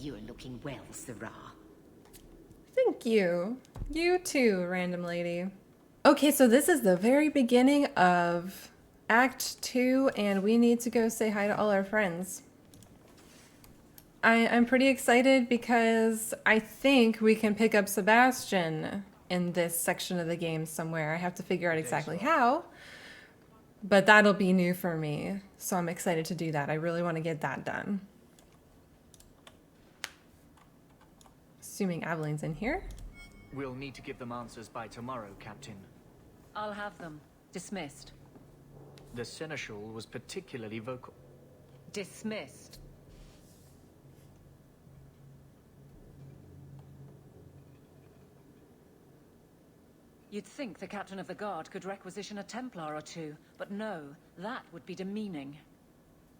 You're looking well, Sarah. Thank you. You too, random lady. Okay, so this is the very beginning of Act 2, and we need to go say hi to all our friends. I'm pretty excited because I think we can pick up Sebastian in this section of the game somewhere. I have to figure out exactly how, but that'll be new for me. So I'm excited to do that. I really want to get that done. Assuming Aveline's in here. We'll need to give them answers by tomorrow, Captain. I'll have them. Dismissed. The Seneschal was particularly vocal. Dismissed. You'd think the Captain of the Guard could requisition a Templar or two, but no, that would be demeaning.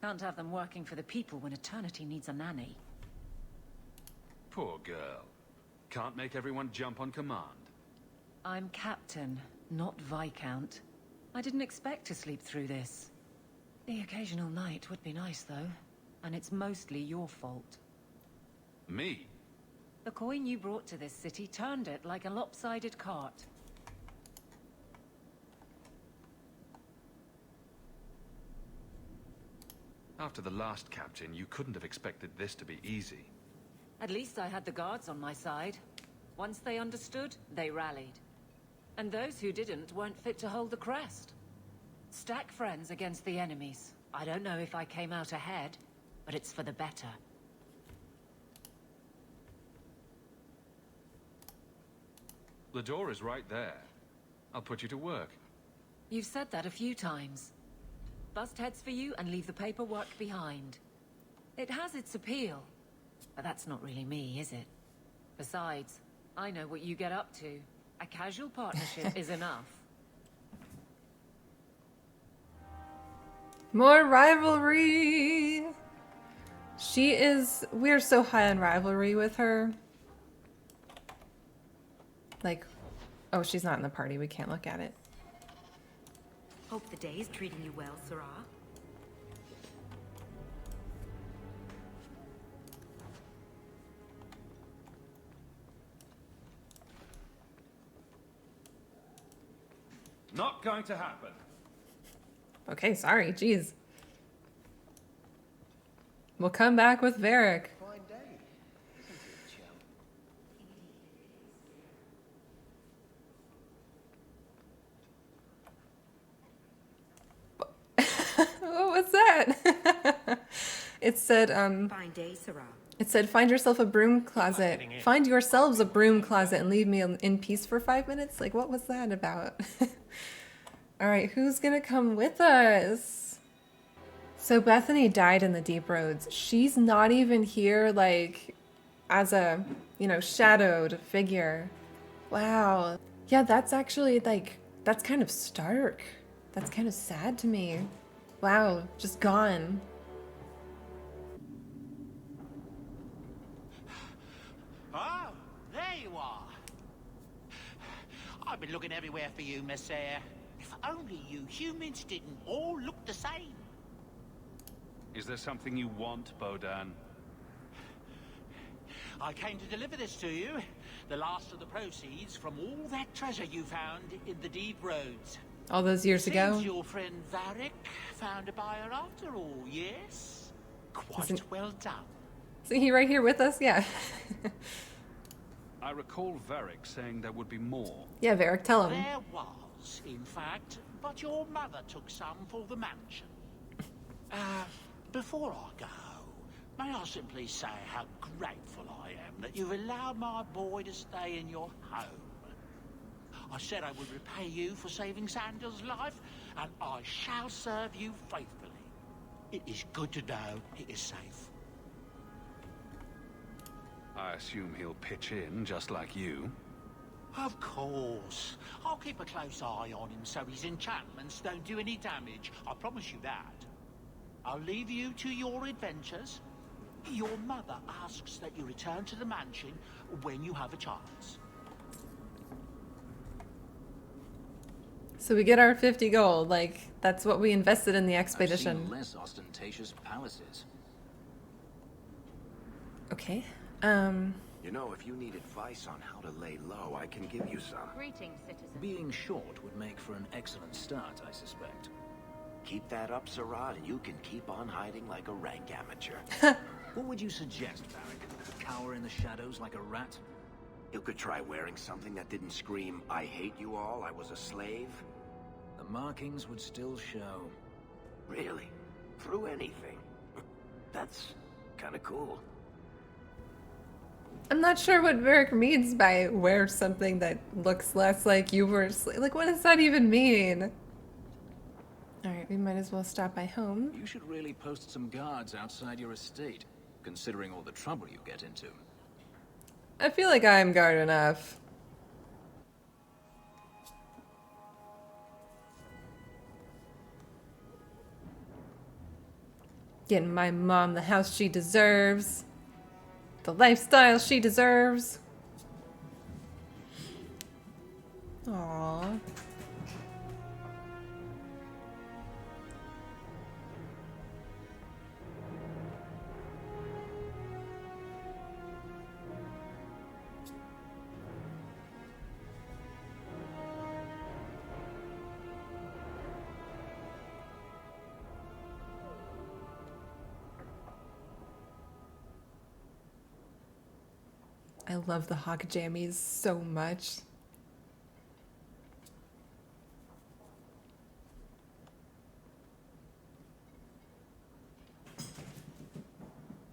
Can't have them working for the people when eternity needs a nanny. Poor girl. Can't make everyone jump on command. I'm Captain, not Viscount. I didn't expect to sleep through this. The occasional night would be nice, though. And it's mostly your fault. Me? The coin you brought to this city turned it like a lopsided cart. After the last captain, you couldn't have expected this to be easy. At least I had the guards on my side. Once they understood, they rallied. And those who didn't weren't fit to hold the crest. Stack friends against the enemies. I don't know if I came out ahead, but it's for the better. The door is right there. I'll put you to work. You've said that a few times. Bust heads for you and leave the paperwork behind. It has its appeal, but that's not really me, is it? Besides, I know what you get up to. A casual partnership is enough. More rivalry! We're so high on rivalry with her. Like, oh, she's not in the party. We can't look at it. Hope the day is treating you well, Sarah. Not going to happen. Okay, sorry, jeez. We'll come back with Varric. Fine day, isn't it, Chum? What was that? It said, Fine day, Sarah. it said, find yourself a broom closet. Find yourselves a broom closet and leave me in peace for 5 minutes? Like, what was that about? All right, who's gonna come with us? So Bethany died in the Deep Roads. She's not even here, like, as a, shadowed figure. Wow. Yeah, that's actually, like, that's kind of stark. That's kind of sad to me. Wow, just gone. Oh, there you are. I've been looking everywhere for you, Messiah. If only you humans didn't all look the same. Is there something you want, Bodan? I came to deliver this to you. The last of the proceeds from all that treasure you found in the Deep Roads. All those years ago? Seems your friend Varric found a buyer after all, yes? Quite well done. Is he right here with us? Yeah. I recall Varric saying there would be more. Yeah, Varric, tell him. There was, in fact, but your mother took some for the mansion. Before I go, may I simply say how grateful I am that you've allowed my boy to stay in your home. I said I would repay you for saving Sandal's life, and I shall serve you faithfully. It is good to know he is safe. I assume he'll pitch in, just like you. Of course. I'll keep a close eye on him so his enchantments don't do any damage. I promise you that. I'll leave you to your adventures. Your mother asks that you return to the mansion when you have a chance. So we get our 50 gold. Like, that's what we invested in the I've expedition. seen less ostentatious palaces. Okay. You know, if you need advice on how to lay low, I can give you some. Greetings, citizen. Being short would make for an excellent start, I suspect. Keep that up, Sirrod, and you can keep on hiding like a rank amateur. What would you suggest, Varric? Cower in the shadows like a rat? You could try wearing something that didn't scream, I hate you all, I was a slave. The markings would still show. Really? Through anything? That's kind of cool. I'm not sure what Varric means by wear something that looks less like you were like, what does that even mean? Alright, we might as well stop by home. You should really post some guards outside your estate, considering all the trouble you get into. I feel like I'm guard enough. Getting my mom the house she deserves. The lifestyle she deserves. Aww. I love the Hawke jammies so much.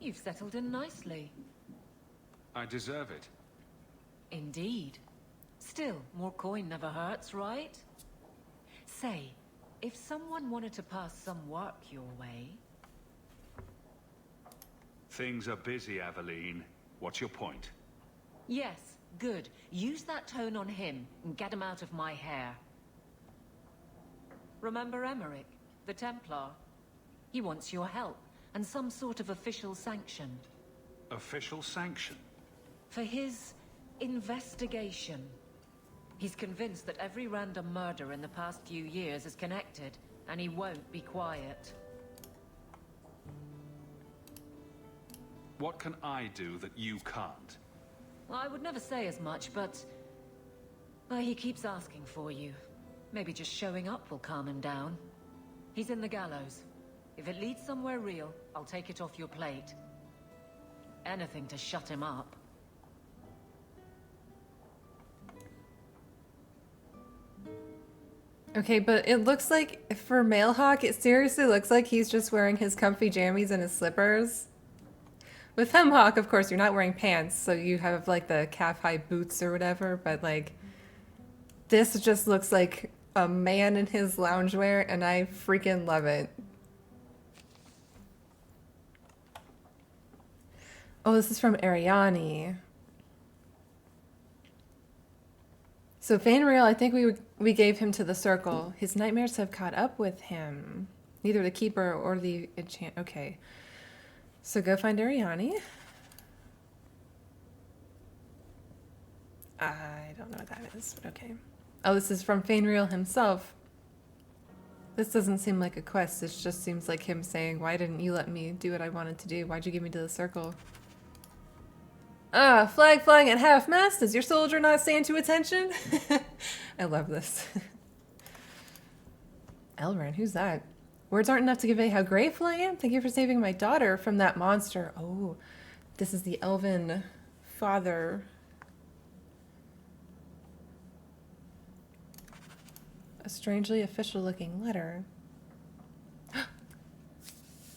You've settled in nicely. I deserve it. Indeed. Still, more coin never hurts, right? Say, if someone wanted to pass some work your way... Things are busy, Aveline. What's your point? Yes, good. Use that tone on him and get him out of my hair. Remember Emmerich, the Templar? He wants your help and some sort of official sanction. Official sanction? For his investigation. He's convinced that every random murder in the past few years is connected, and he won't be quiet. What can I do that you can't? Well, I would never say as much, but... well, he keeps asking for you. Maybe just showing up will calm him down. He's in the gallows. If it leads somewhere real, I'll take it off your plate. Anything to shut him up. Okay, but it looks like, for male Hawke, it seriously looks like he's just wearing his comfy jammies and his slippers. With him, Hawke, of course, you're not wearing pants, so you have, like, the calf-high boots or whatever, but, like, this just looks like a man in his loungewear, and I freaking love it. Oh, this is from Ariani. So Fenris, I think we gave him to the circle. His nightmares have caught up with him. Neither the keeper or the enchant. Okay. So go find Ariani. I don't know what that is, but okay. Oh, this is from Fenris himself. This doesn't seem like a quest. It just seems like him saying, why didn't you let me do what I wanted to do? Why'd you give me to the circle? Ah, flag flying at half-mast. Does your soldier not stand to attention? I love this. Elran, who's that? Words aren't enough to convey how grateful I am. Thank you for saving my daughter from that monster. Oh, this is the elven father. A strangely official-looking letter.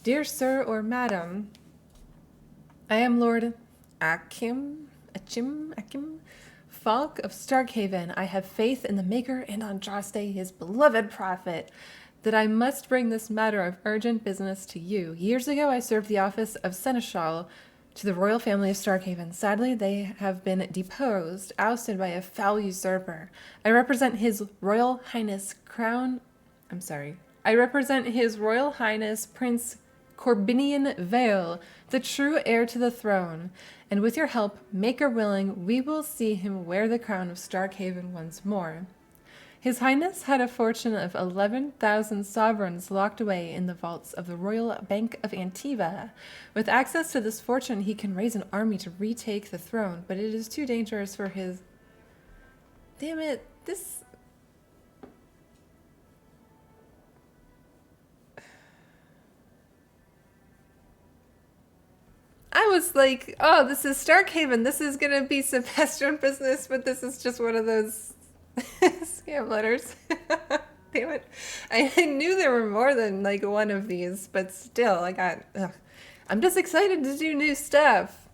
Dear Sir or Madam, I am Lord Achim, Falk of Starkhaven. I have faith in the Maker and Andraste, his beloved prophet, that I must bring this matter of urgent business to you. Years ago, I served the office of Seneschal to the royal family of Starkhaven. Sadly, they have been deposed, ousted by a foul usurper. I represent His Royal Highness I represent His Royal Highness Prince Corbinian Vale, the true heir to the throne, and with your help, Maker willing, we will see him wear the crown of Starkhaven once more. His Highness had a fortune of 11,000 sovereigns locked away in the vaults of the Royal Bank of Antiva. With access to this fortune, he can raise an army to retake the throne, but it is too dangerous for his... Damn it, this... I was like, oh, this is Starkhaven. This is going to be Sebastian business, but this is just one of those scam letters. Damn it. I knew there were more than like one of these, but still, I'm just excited to do new stuff.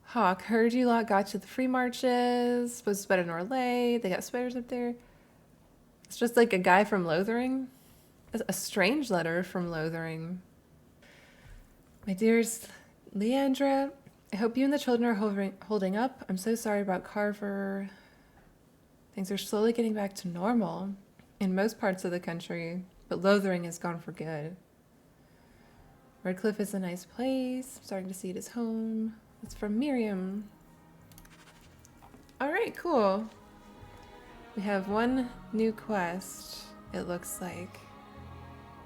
Hawke, heard you lot got to the free marches. Supposed to spend in Orlais. They got spiders up there. It's just like a guy from Lothering. A strange letter from Lothering. My dearest Leandra, I hope you and the children are holding up. I'm so sorry about Carver. Things are slowly getting back to normal in most parts of the country, but Lothering is gone for good. Redcliffe is a nice place. I'm starting to see it as home. It's from Miriam. Alright, cool. We have one new quest, it looks like.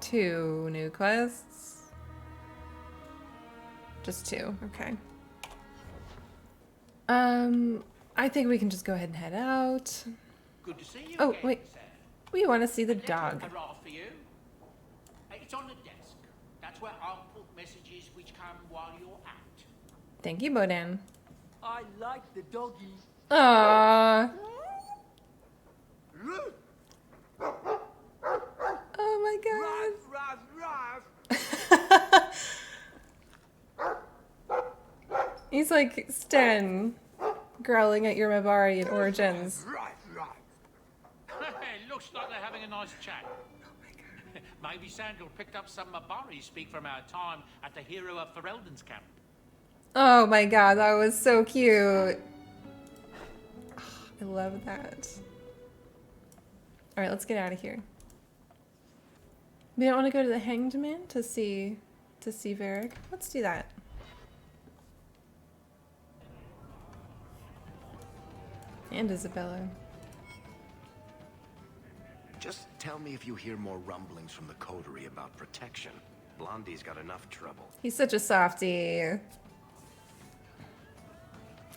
2 new quests. Just 2, okay. I think we can just go ahead and head out. Good to see you Oh, again, wait. sir. We want to see the dog. Hurrah for you. It's on the desk. That's where I'll put messages which come while you're out. Thank you, Bodan. I like the doggy. Aww. Oh my god. He's like Sten, growling at your Mavari in Origins. Looks like they're having a nice chat. Maybe Sandal picked up some Mabari speak from our time at the Hero of Ferelden's camp. Oh my god, that was so cute. I love that. Alright, let's get out of here. We don't want to go to the Hanged Man to see Varric. Let's do that. And Isabella. Just tell me if you hear more rumblings from the coterie about protection. Blondie's got enough trouble. He's such a softie.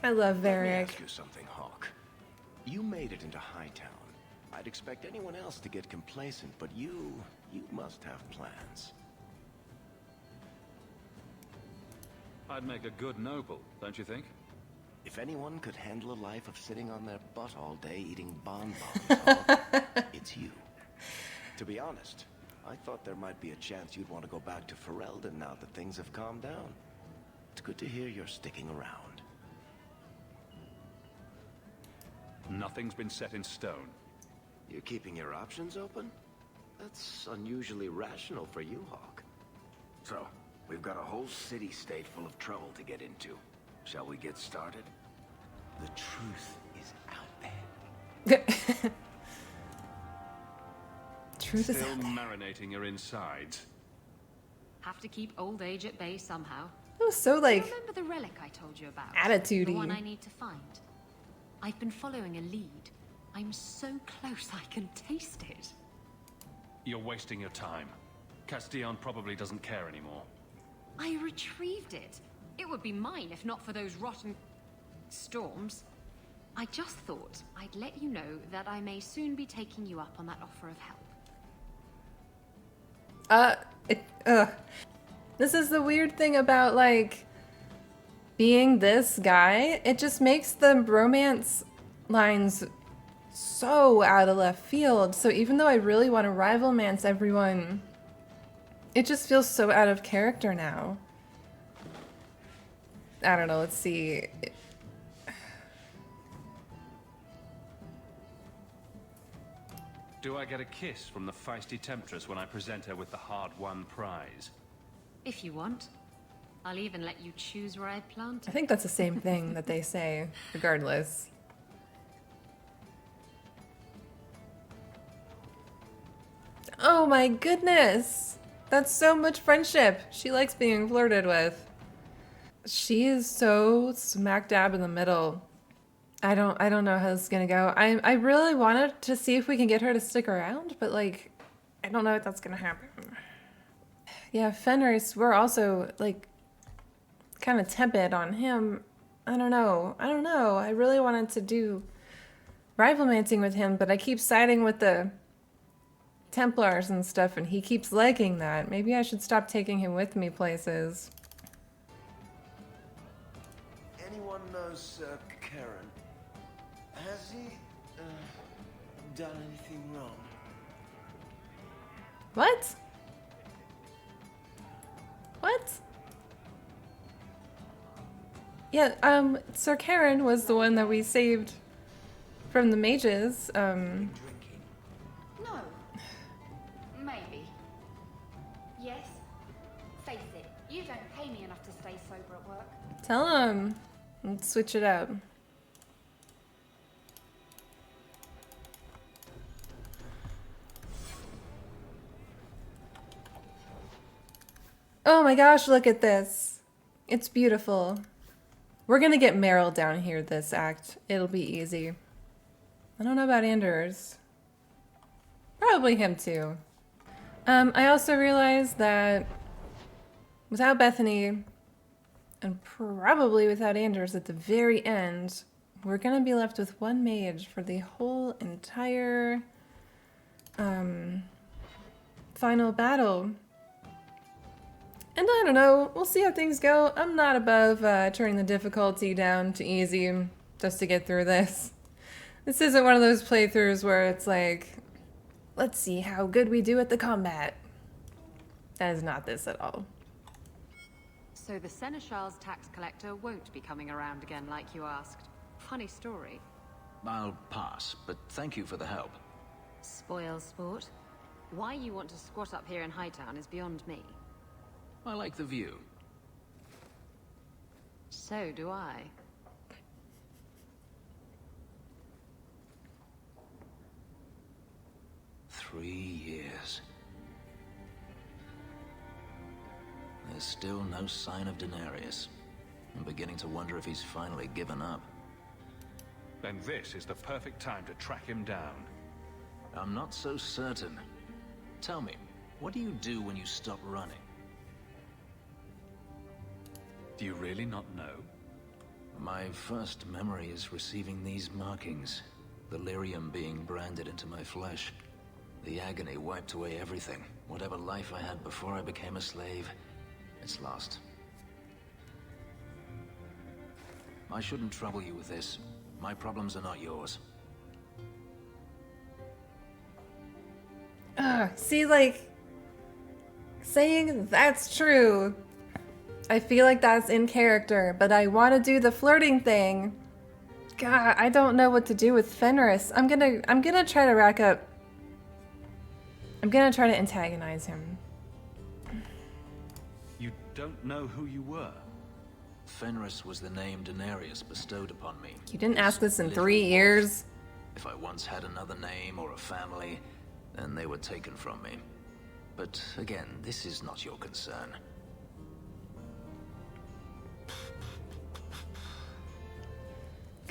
I love Let me Varric. ask you something, Hawke. You made it into Hightown. I'd expect anyone else to get complacent, but you must have plans. I'd make a good noble, don't you think? If anyone could handle a life of sitting on their butt all day eating bonbons, Hawke, it's you. To be honest, I thought there might be a chance you'd want to go back to Ferelden now that things have calmed down. It's good to hear you're sticking around. Nothing's been set in stone. You're keeping your options open? That's unusually rational for you, Hawke. So, we've got a whole city-state full of trouble to get into. Shall we get started? The truth is out there. Truth is Still out there. marinating your insides. Have to keep old age at bay somehow. It was so like Remember the relic I told you about? attitude-y. The one I need to find. I've been following a lead. I'm so close I can taste it. You're wasting your time. Castillon probably doesn't care anymore. I retrieved it. It would be mine if not for those rotten storms. I just thought I'd let you know that I may soon be taking you up on that offer of help. This is the weird thing about like being this guy. It just makes the romance lines so out of left field. So even though I really want to rivalmance everyone, it just feels so out of character now. I don't know, let's see. Do I get a kiss from the feisty temptress when I present her with the hard-won prize? If you want. I'll even let you choose where I plant I it. think that's the same thing that they say, regardless. Oh my goodness! That's so much friendship! She likes being flirted with. She is so smack dab in the middle. I don't know how this is gonna go. I really wanted to see if we can get her to stick around, but like, I don't know if that's gonna happen. Yeah, Fenris, we're also like kind of tepid on him. I don't know. I really wanted to do rivalmancing with him, but I keep siding with the Templars and stuff, and he keeps liking that. Maybe I should stop taking him with me places. Anyone knows Karen? Has he done anything wrong? What? What? Yeah, Sir Karen was the one that we saved from the mages. No. Maybe. Yes. Face it, you don't pay me enough to stay sober at work. Tell him. Let's switch it up. Oh my gosh, look at this. It's beautiful. We're gonna get Meryl down here this act. It'll be easy. I don't know about Anders. Probably him too. I also realized that without Bethany, and probably without Anders at the very end, we're gonna be left with one mage for the whole entire final battle. And I don't know, we'll see how things go. I'm not above turning the difficulty down to easy just to get through this. This isn't one of those playthroughs where it's like, let's see how good we do at the combat. That is not this at all. So the Seneschal's tax collector won't be coming around again like you asked. Funny story. I'll pass, but thank you for the help. Spoil sport. Why you want to squat up here in Hightown is beyond me. I like the view. So do I. Three years. There's still no sign of Denarius. I'm beginning to wonder if he's finally given up. Then this is the perfect time to track him down. I'm not so certain. Tell me, what do you do when you stop running? Do you really not know? My first memory is receiving these markings. The lyrium being branded into my flesh. The agony wiped away everything. Whatever life I had before I became a slave, it's lost. I shouldn't trouble you with this. My problems are not yours. See, like, saying that's true. I feel like that's in character, but I want to do the flirting thing. God, I don't know what to do with Fenris. I'm gonna try to rack up. I'm gonna try to antagonize him. You don't know who you were? Fenris was the name Denarius bestowed upon me. You didn't ask this in 3 years. If I once had another name or a family, then they were taken from me. But again, this is not your concern.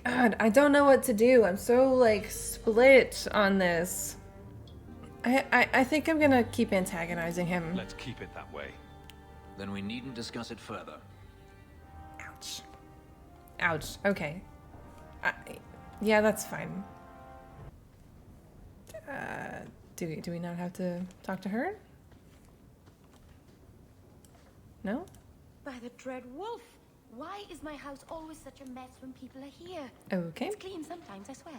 God, I don't know what to do. I'm so, like, split on this. I think I'm gonna keep antagonizing him. Let's keep it that way. Then we needn't discuss it further. Ouch. Ouch. Okay. Yeah, that's fine. Do we not have to talk to her? No? By the dread wolf! Why is my house always such a mess when people are here? Okay. It's clean sometimes, I swear.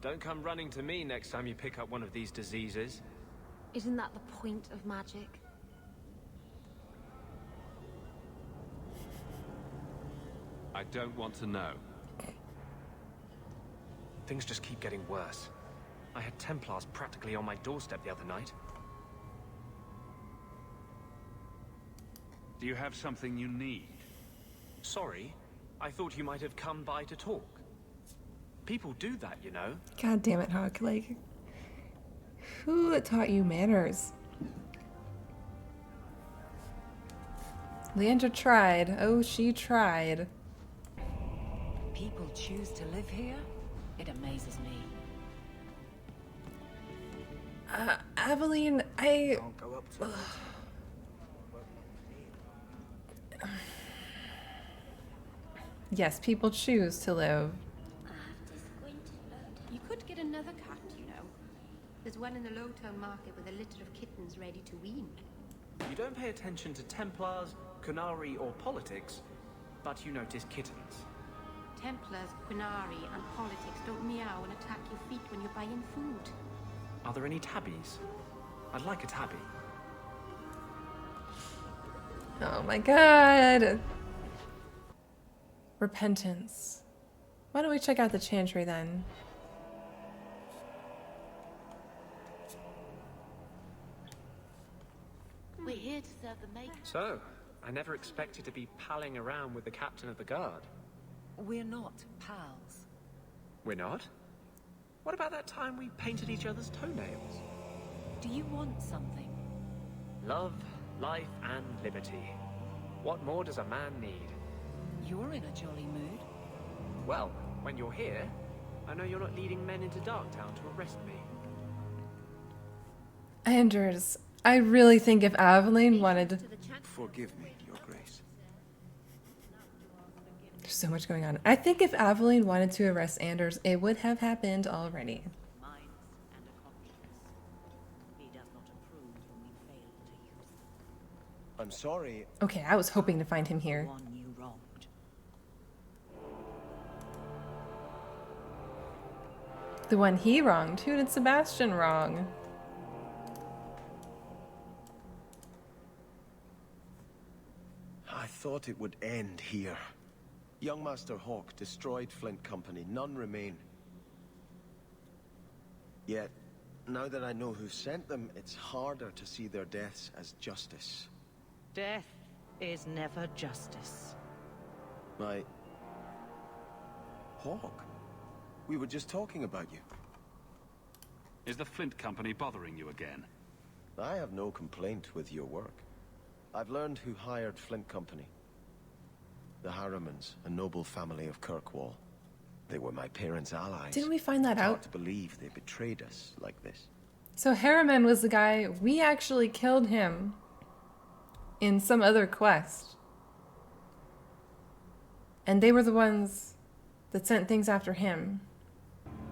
Don't come running to me next time you pick up one of these diseases. Isn't that the point of magic? I don't want to know. Things just keep getting worse. I had Templars practically on my doorstep the other night. Do you have something you need? Sorry, I thought you might have come by to talk. People do that, you know. God damn it, Hawke. Like, who taught you manners? Leandra tried. Oh, she tried. People choose to live here? It amazes me. Aveline, I... Don't go up to Yes, people choose to live. You could get another cat, you know. There's one in the Lowtown market with a litter of kittens ready to wean. You don't pay attention to Templars, Qunari, or politics, but you notice kittens. Templars, Quinari, and politics don't meow and attack your feet when you're buying food. Are there any tabbies? I'd like a tabby. Oh my god. Repentance. Why don't we check out the Chantry then? We're here to serve the maker. So, I never expected to be palling around with the captain of the guard. We're not pals. We're not? What about that time we painted each other's toenails? Do you want something? Love, life, and liberty. What more does a man need? You're in a jolly mood. Well, when you're here, I know you're not leading men into Darktown to arrest me. Anders, I really think if Aveline wanted... Forgive me, Your Grace. There's so much going on. I think if Aveline wanted to arrest Anders, it would have happened already. I'm sorry. Okay, I was hoping to find him here. The one he wronged. Who did Sebastian wrong? I thought it would end here. Young Master Hawke destroyed Flint Company. None remain. Yet, now that I know who sent them, it's harder to see their deaths as justice. Death is never justice. Hawke? We were just talking about you. Is the Flint Company bothering you again? I have no complaint with your work. I've learned who hired Flint Company. The Harimanns, a noble family of Kirkwall. They were my parents' allies. Didn't we find that It's out? hard to believe they betrayed us like this. So Harimann was the guy, we actually killed him in some other quest. And they were the ones that sent things after him.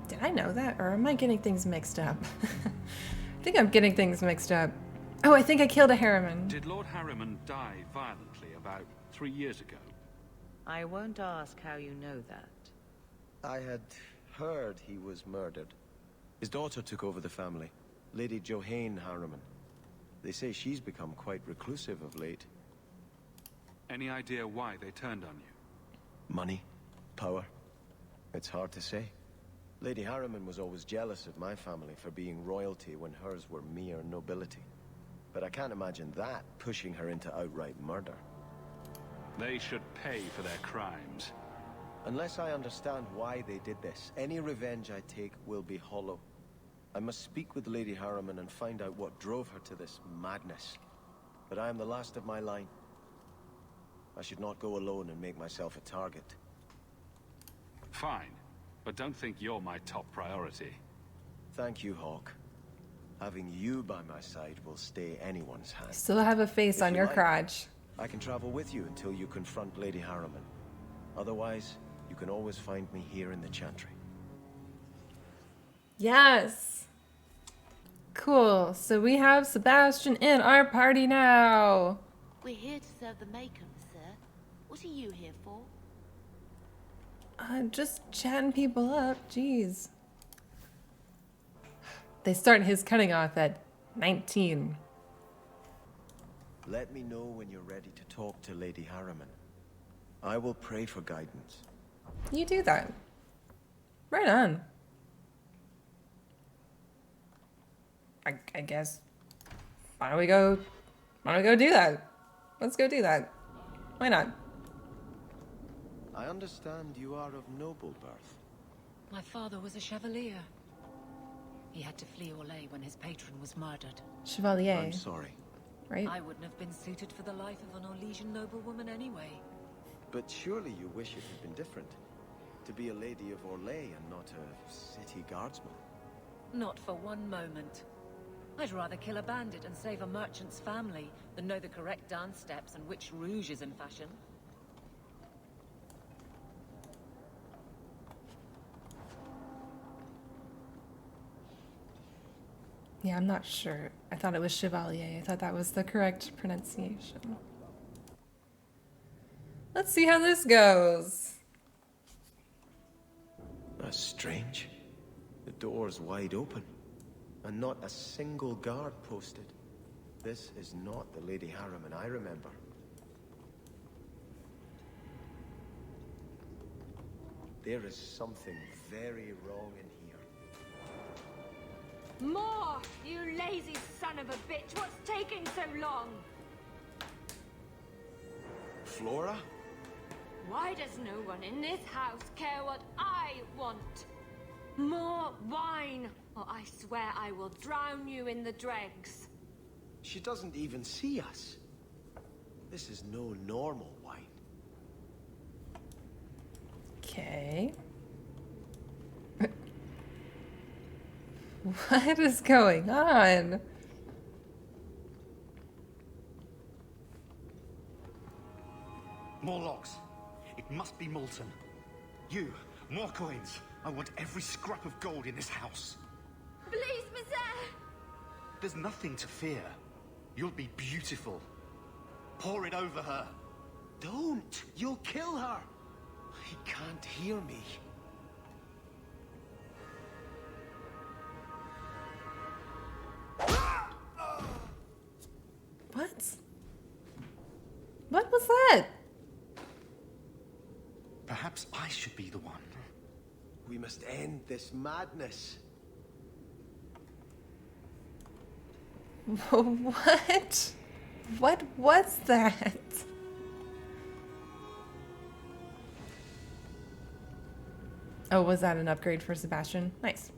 Did I know that? Or am I getting things mixed up? I think I'm getting things mixed up. Oh, I think I killed a Harimann. Did Lord Harimann die violently about 3 years ago? I won't ask how you know that. I had heard he was murdered. His daughter took over the family, Lady Johanne Harimann. They say she's become quite reclusive of late. Any idea why they turned on you? Money? Power? It's hard to say. Lady Harimann was always jealous of my family for being royalty when hers were mere nobility. But I can't imagine that pushing her into outright murder. They should pay for their crimes. Unless I understand why they did this, any revenge I take will be hollow. I must speak with Lady Harimann and find out what drove her to this madness. But I am the last of my line. I should not go alone and make myself a target. Fine, but don't think you're my top priority. Thank you, Hawke. Having you by my side will stay anyone's hand. Still have a face If on you your like, crotch. I can travel with you until you confront Lady Harimann. Otherwise, you can always find me here in the Chantry. Yes! Cool. So we have Sebastian in our party now. We're here to serve the maker, sir. What are you here for? Just chatting people up. Jeez. They start his cutting off at 19. Let me know when you're ready to talk to Lady Harimann. I will pray for guidance. You do that. Right on. I guess. Why don't we go do that? Let's go do that. Why not? I understand you are of noble birth. My father was a chevalier. He had to flee Orlais when his patron was murdered. Chevalier. I'm sorry. right? I wouldn't have been suited for the life of an Orlesian noblewoman anyway. But surely you wish it had been different. To be a lady of Orlais and not a city guardsman. Not for one moment. I'd rather kill a bandit and save a merchant's family than know the correct dance steps and which rouge is in fashion. Yeah, I'm not sure. I thought it was Chevalier. I thought that was the correct pronunciation. Let's see how this goes. That's strange. The door's wide open, and not a single guard posted. This is not the Lady Harimann I remember. There is something very wrong in here. More! You lazy son of a bitch! What's taking so long? Flora? Why does no one in this house care what I want? More wine, or I swear I will drown you in the dregs. She doesn't even see us. This is no normal wine. Okay. What is going on? More logs. It must be molten. You, more coins. I want every scrap of gold in this house. Please, monsieur! There's nothing to fear. You'll be beautiful. Pour it over her. Don't! You'll kill her! He can't hear me. What? What was that? Perhaps I should be the one. We must end this madness. What? What was that? Oh, was that an upgrade for Sebastian? Nice.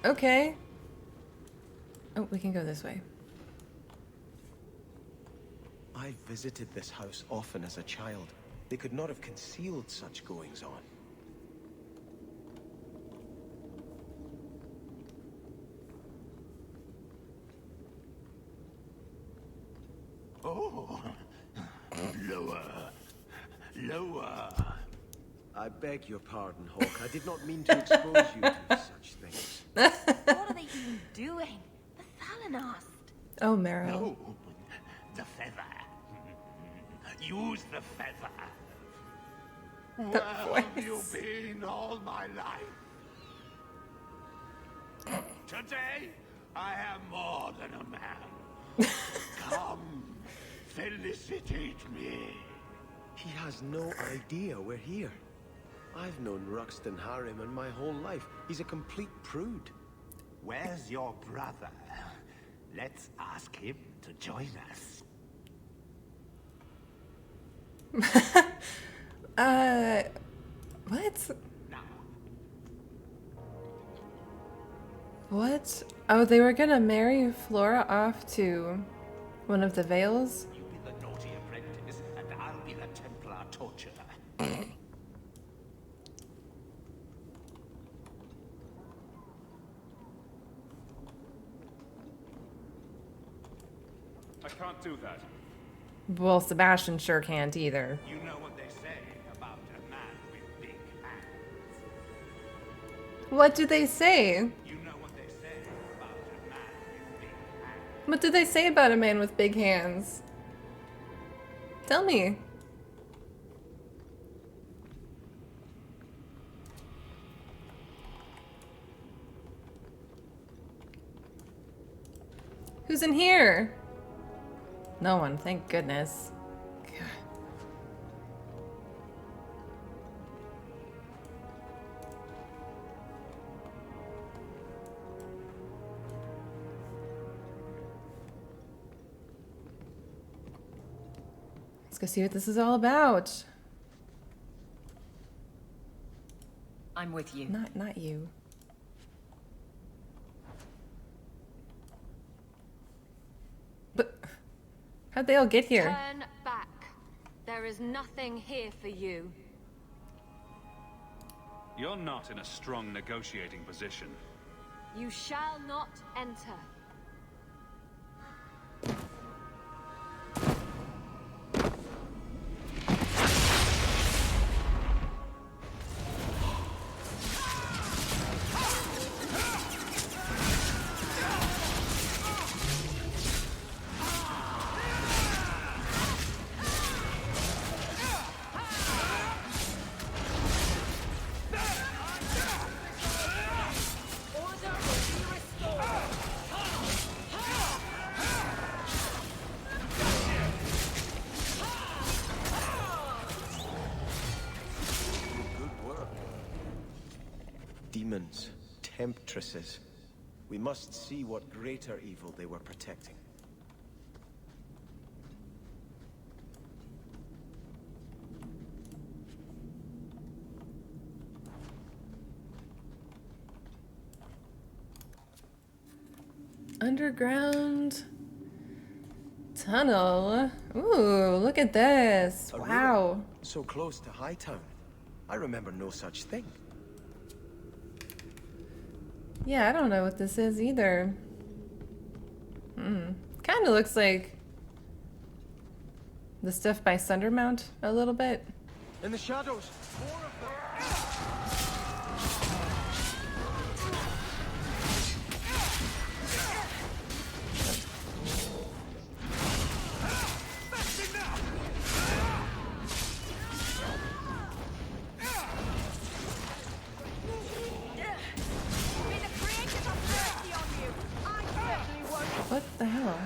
Okay. Oh, we can go this way. I visited this house often as a child. They could not have concealed such goings-on. Oh, lower, lower. I beg your pardon, Hawke. I did not mean to expose you to such things. What are they even doing? The Thalanast. Oh, Meryl. No, the feather. Use the feather. Where have you been all my life? Today, I am more than a man. Come, felicitate me. He has no idea we're here. I've known Ruxton Harimann my whole life. He's a complete prude. Where's your brother? Let's ask him to join us. What? What? Oh, they were gonna marry Flora off to one of the Vales? You be the naughty apprentice, and I'll be the Templar torturer. I can't do that. Well, Sebastian sure can't either. You know what they say about a man with big hands. What do they say? You know what they say about a man with big hands. What do they say about a man with big hands? Tell me. Who's in here? No one, thank goodness. God. Let's go see what this is all about. I'm I'm with you. Not you. But how'd they all get here? Turn back. There is nothing here for you. You're not in a strong negotiating position. You shall not enter. Demons, temptresses. We must see what greater evil they were protecting. Underground tunnel. Ooh, look at this. A Wow. river so close to Hightown. I remember no such thing. Yeah, I don't know what this is either. Kind of looks like the stuff by Sundermount a little bit. In the shadows, more of What the hell?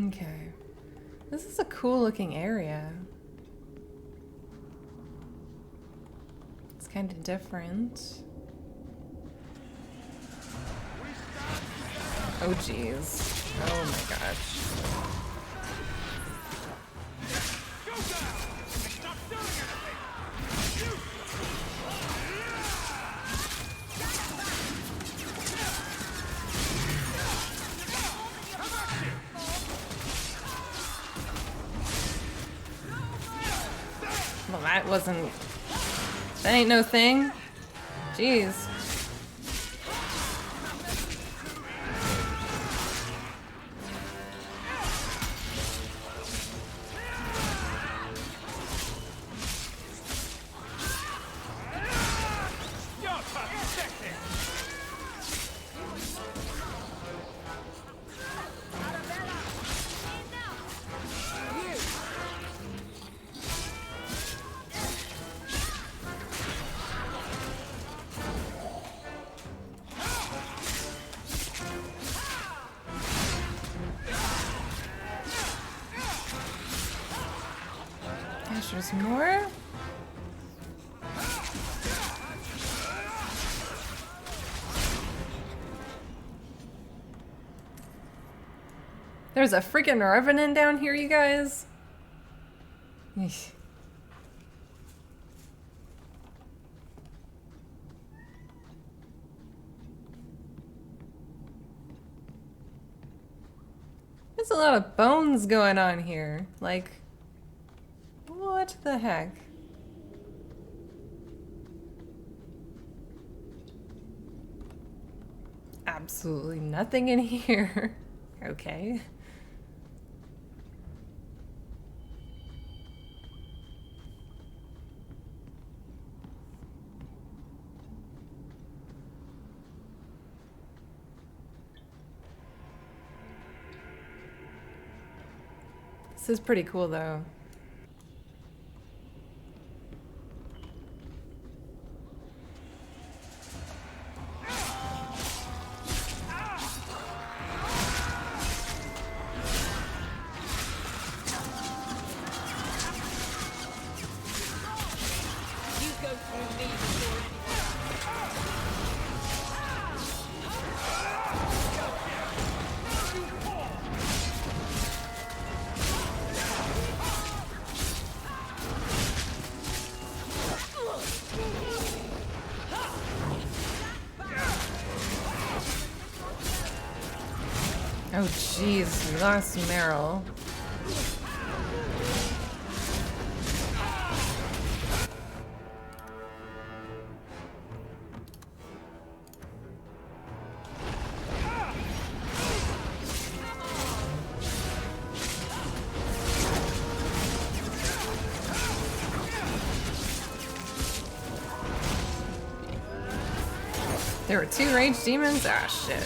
Okay. This is a cool looking area. It's kind of different. Oh jeez. Oh my gosh. Well, that wasn't... That ain't no thing. Jeez. Gosh, there's more? There's a freaking revenant down here, you guys. Eesh. There's a lot of bones going on here. Like, what the heck? absolutely nothing in here. Okay. This is pretty cool though. Oh jeez, we lost Meryl. There were 2 rage demons? Ah, shit.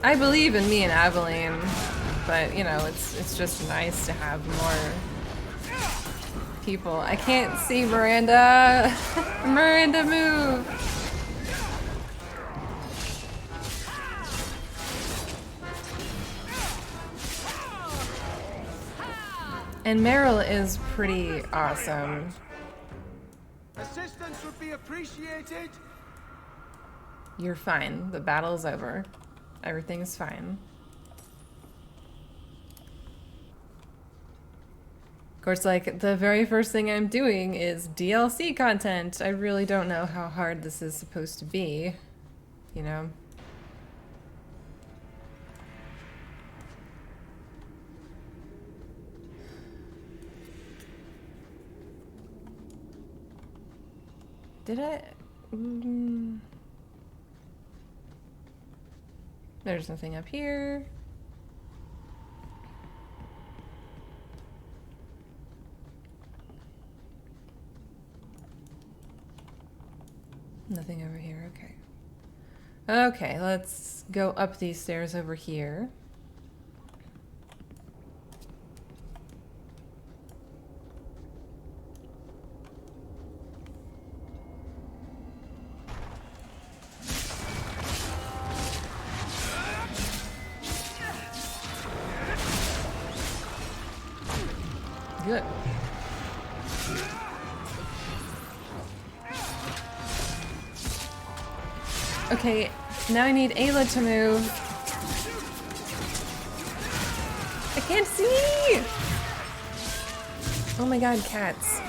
I believe in me and Aveline, but you know, it's just nice to have more people. I can't see Miranda. Miranda, move. And Meryl is pretty awesome. Assistance would be appreciated. You're fine. The battle's over. Everything's fine. Of course, like, the very first thing I'm doing is DLC content. I really don't know how hard this is supposed to be, you know? Did I? There's nothing up here. Nothing over here, okay. Okay, let's go up these stairs over here. Good. Okay, now I need Ayla to move. I can't see! Oh my god, cats.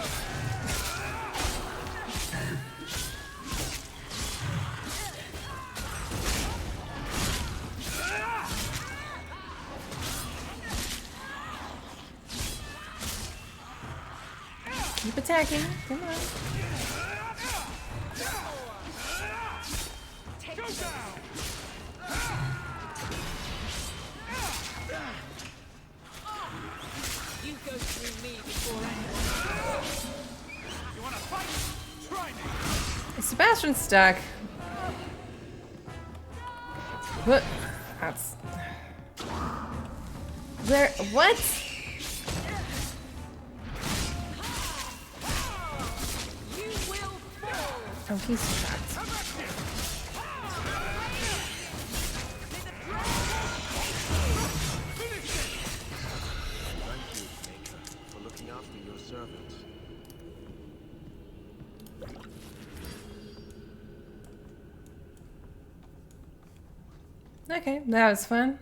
Keep attacking. Come on. You go through me before anyone. You wanna fight? Try me. Sebastian's stuck. What? That's... Where? What? Oh, he's stuck. For looking after your servants. Okay, that was fun.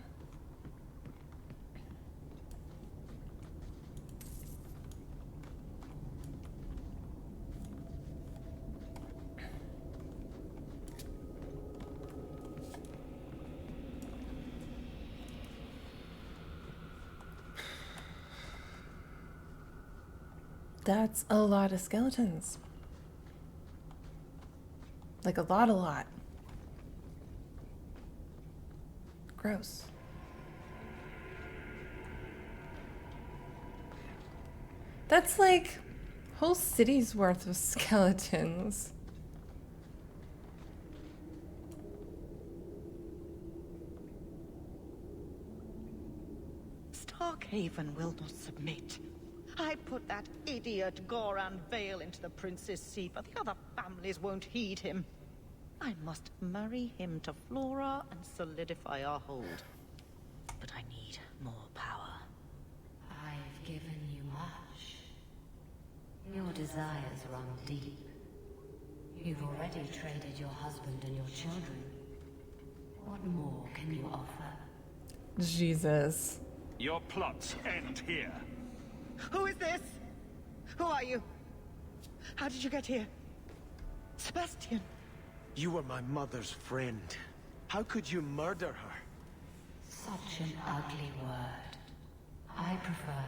That's a lot of skeletons. Like a lot. Gross. That's like whole city's worth of skeletons. Starkhaven will not submit. I put that idiot Goran Vale into the Prince's Sea, but the other families won't heed him. I must marry him to Flora and solidify our hold. But I need more power. I've given you much. Your desires run deep. You've already traded your husband and your children. What more can you offer? Jesus. Your plots end here. Who is this? Who are you? How did you get here? Sebastian. You were my mother's friend. How could you murder her? Such an ugly word. I prefer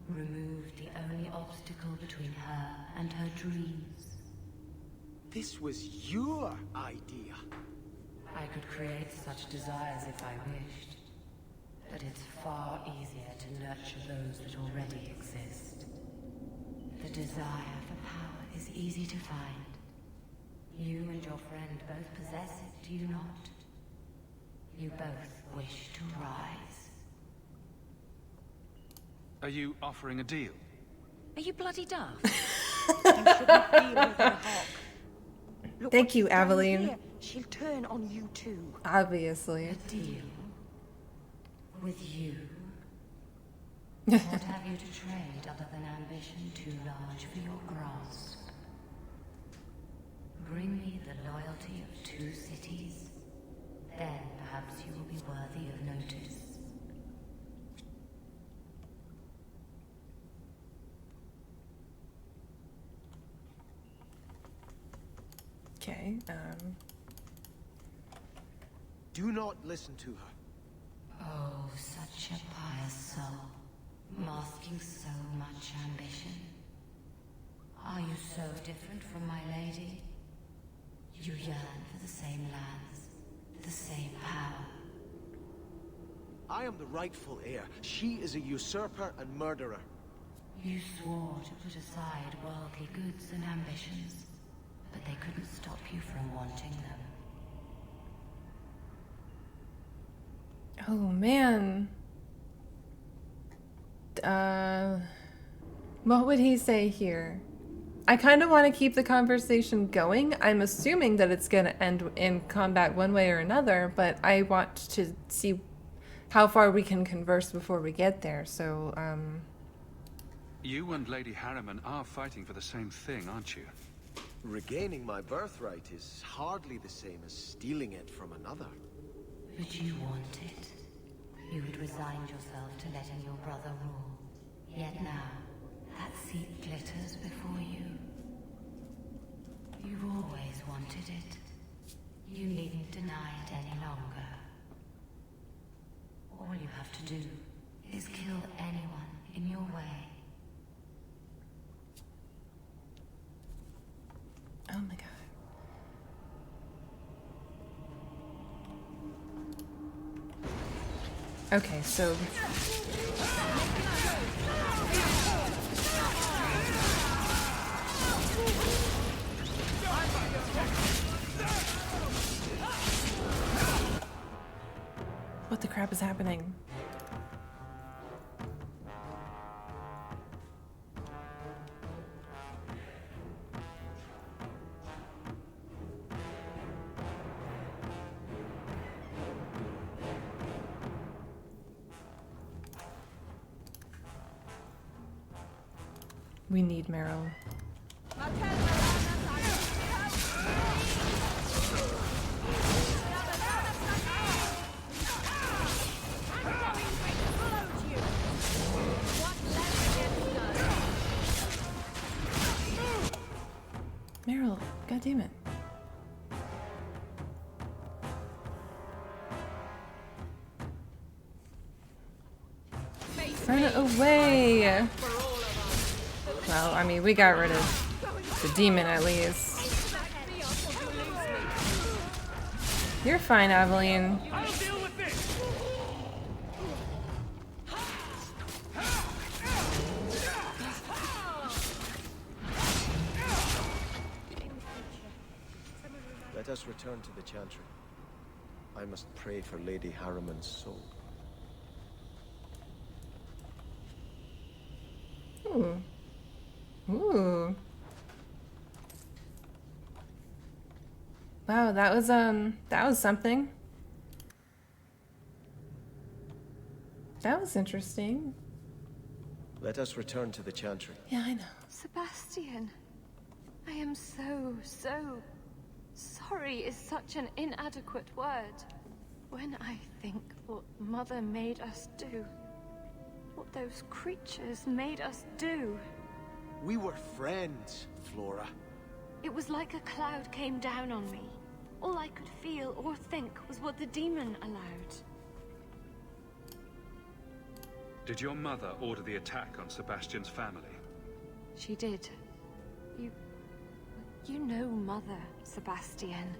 remove the only obstacle between her and her dreams. This was your idea. I could create such desires if I wished. But it's far easier to nurture those that already exist. The desire for power is easy to find. You and your friend both possess it, do you not? You both wish to rise. Are you offering a deal? Are you bloody daft? Thank you, Aveline. She'll turn on you too. Obviously. A deal? With you? What have you to trade other than ambition too large for your grasp? Bring me the loyalty of 2 cities. Then perhaps you will be worthy of notice. Okay, Do not listen to her. Oh, such a pious soul, masking so much ambition. Are you so different from my lady? You yearn for the same lands, the same power. I am the rightful heir. She is a usurper and murderer. You swore to put aside worldly goods and ambitions, but they couldn't stop you from wanting them. oh man. What would he say here? I kind of want to keep the conversation going. I'm assuming that it's going to end in combat one way or another, but I want to see how far we can converse before we get there, so, You and Lady Harimann are fighting for the same thing, aren't you? Regaining my birthright is hardly the same as stealing it from another. But you want it. You had resigned yourself to letting your brother rule. Yet now, that seat glitters before you. You've always wanted it. You needn't deny it any longer. All you have to do is kill anyone in your way. oh my god. Okay, so what the crap is happening? We need Meryl. Meryl, god damn it. Run away! Well, I mean, we got rid of the demon at least. You're fine, Aveline. I'll deal with this. Let us return to the Chantry. I must pray for Lady Harimann's soul. Ooh. Ooh. Wow, that was something. That was interesting. Let us return to the Chantry. Yeah, I know. Sebastian, I am so sorry is such an inadequate word. When I think what Mother made us do, what those creatures made us do. We were friends, Flora. It was like a cloud came down on me. All I could feel or think was what the demon allowed. Did your mother order the attack on Sebastian's family? She did. You know Mother, Sebastian.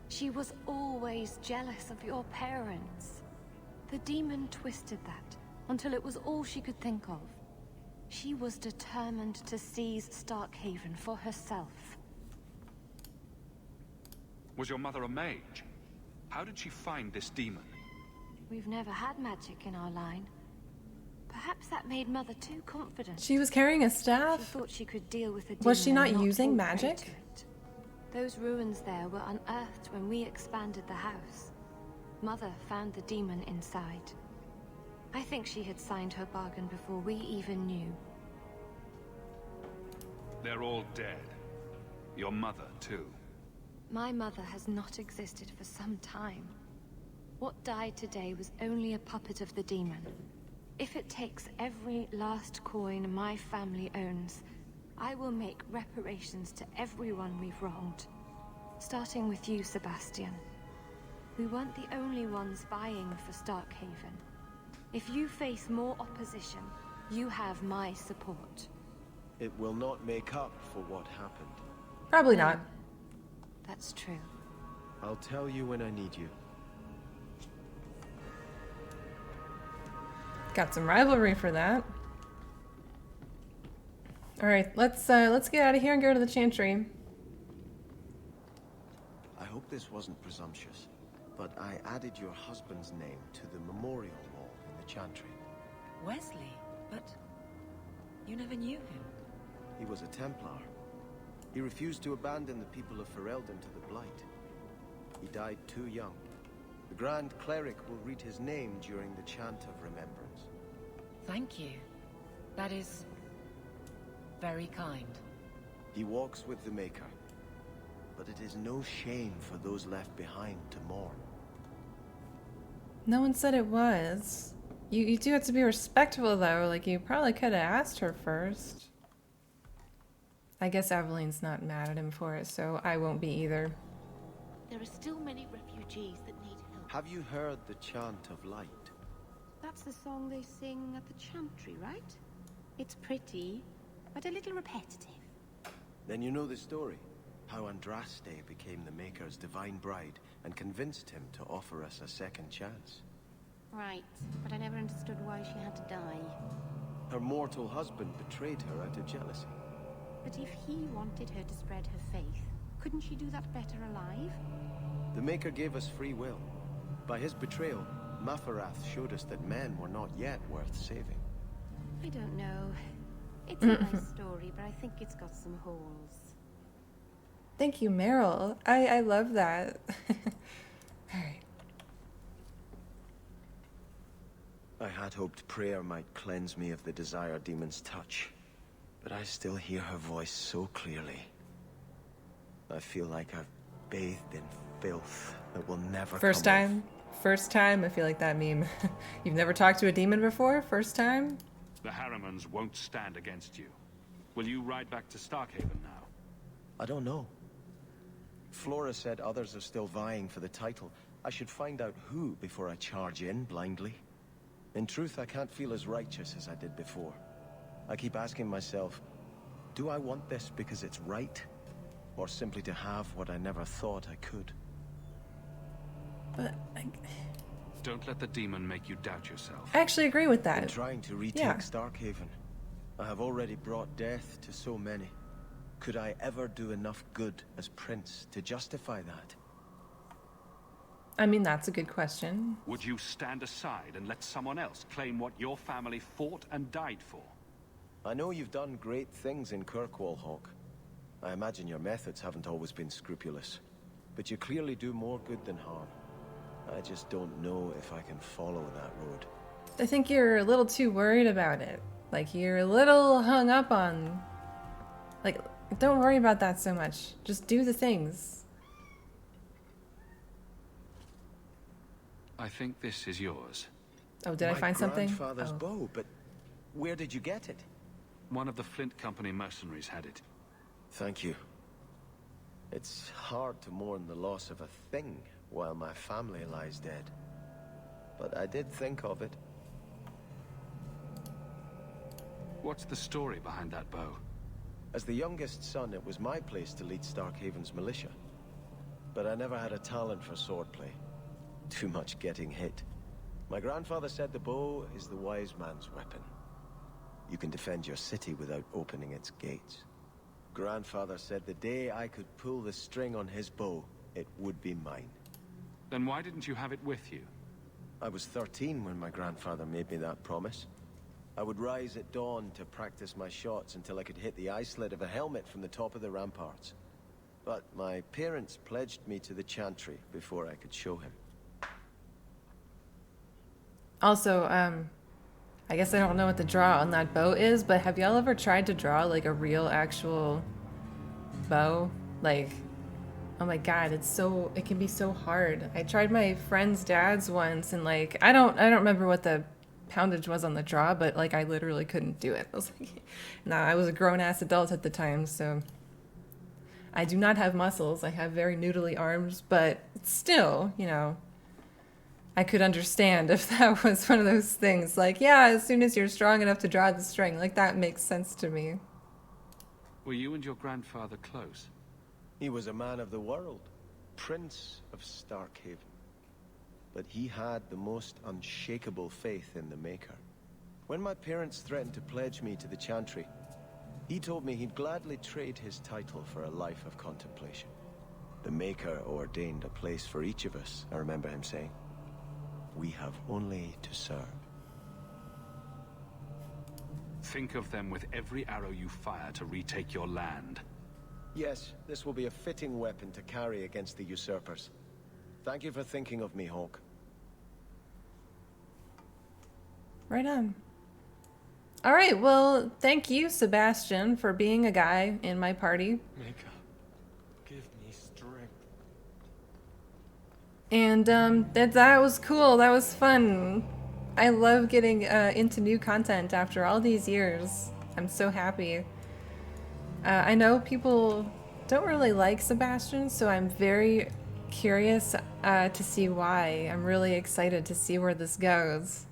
She was always jealous of your parents. The demon twisted that until it was all she could think of. She was determined to seize Starkhaven for herself. Was your mother a mage? How did she find this demon? We've never had magic in our line. Perhaps that made Mother too confident. She was carrying a staff? She thought she could deal with the demon. Was she not and using fall magic? prey to it. Those ruins there were unearthed when we expanded the house. Mother found the demon inside. I think she had signed her bargain before we even knew. They're all dead. Your mother, too. My mother has not existed for some time. What died today was only a puppet of the demon. If it takes every last coin my family owns, I will make reparations to everyone we've wronged. Starting with you, Sebastian. We weren't the only ones vying for Starkhaven. If you face more opposition, you have my support. It will not make up for what happened. Probably not. That's true. I'll tell you when I need you. Got some rivalry for that. All right, let's get out of here and go to the Chantry. I hope this wasn't presumptuous, but I added your husband's name to the memorial wall in the Chantry. Wesley? But you never knew him. He was a Templar. He refused to abandon the people of Ferelden to the Blight. He died too young. The Grand Cleric will read his name during the Chant of Remembrance. Thank you. That is very kind. He walks with the Maker, but it is no shame for those left behind to mourn. No one said it was. You do have to be respectful, though. Like, you probably could have asked her first. I guess Aveline's not mad at him for it, so I won't be either. There are still many refugees that need help. Have you heard the Chant of Light? That's the song they sing at the Chantry, right? It's pretty, but a little repetitive. Then you know the story. How Andraste became the Maker's divine bride and convinced him to offer us a second chance. Right, but I never understood why she had to die. Her mortal husband betrayed her out of jealousy. But if he wanted her to spread her faith, couldn't she do that better alive? The Maker gave us free will. By his betrayal, Mafarath showed us that men were not yet worth saving. I don't know. It's a nice story, but I think it's got some holes. Thank you, Meryl. I love that. Alright. I had hoped prayer might cleanse me of the Desire Demon's touch, but I still hear her voice so clearly. I feel like I've bathed in filth that will never First come time? First time? I feel like that meme. You've never talked to a demon before? First time? The Harimanns won't stand against you. Will you ride back to Starkhaven now? I don't know. Flora said others are still vying for the title. I should find out who before I charge in blindly. In truth, I can't feel as righteous as I did before. I keep asking myself, Do I want this because it's right? Or simply to have what I never thought I could? But Don't let the demon make you doubt yourself. I actually agree with that. In trying to retake Starkhaven, I have already brought death to so many. Could I ever do enough good as Prince to justify that? I mean, that's a good question. Would you stand aside and let someone else claim what your family fought and died for? I know you've done great things in Kirkwall, Hawke. I imagine your methods haven't always been scrupulous. But you clearly do more good than harm. I just don't know if I can follow that road. I think you're a little too worried about it. Like, you're a little hung up on... Like, don't worry about that so much. Just do the things. I think this is yours. Oh, did I find something? My grandfather's bow, but where did you get it? One of the Flint Company mercenaries had it. Thank you. It's hard to mourn the loss of a thing while my family lies dead. But I did think of it. What's the story behind that bow? As the youngest son, it was my place to lead Starkhaven's militia. But I never had a talent for swordplay. Too much getting hit. My grandfather said the bow is the wise man's weapon. You can defend your city without opening its gates. Grandfather said the day I could pull the string on his bow, it would be mine. Then why didn't you have it with you? I was 13 when my grandfather made me that promise. I would rise at dawn to practice my shots until I could hit the eye slit of a helmet from the top of the ramparts. But my parents pledged me to the Chantry before I could show him. Also, I guess I don't know what the draw on that bow is, but have y'all ever tried to draw like a real actual bow? Like, oh my god, it can be so hard. I tried my friend's dad's once, and like, I don't remember what the poundage was on the draw, but like I literally couldn't do it. I was like, nah, I was a grown-ass adult at the time, so I do not have muscles. I have very noodly arms, but still, you know, I could understand if that was one of those things. Like, yeah, as soon as you're strong enough to draw the string, like that makes sense to me. Were you and your grandfather close? He was a man of the world, Prince of Starkhaven. But he had the most unshakable faith in the Maker. When my parents threatened to pledge me to the Chantry, he told me he'd gladly trade his title for a life of contemplation. The Maker ordained a place for each of us, I remember him saying. We have only to serve. Think of them with every arrow you fire to retake your land. Yes, this will be a fitting weapon to carry against the usurpers. Thank you for thinking of me, Hawke. Right on. All right, well, thank you, Sebastian, for being a guy in my party. Maker, give me strength. And that was cool. That was fun. I love getting into new content after all these years. I'm so happy. I know people don't really like Sebastian, so I'm very curious to see why. I'm really excited to see where this goes.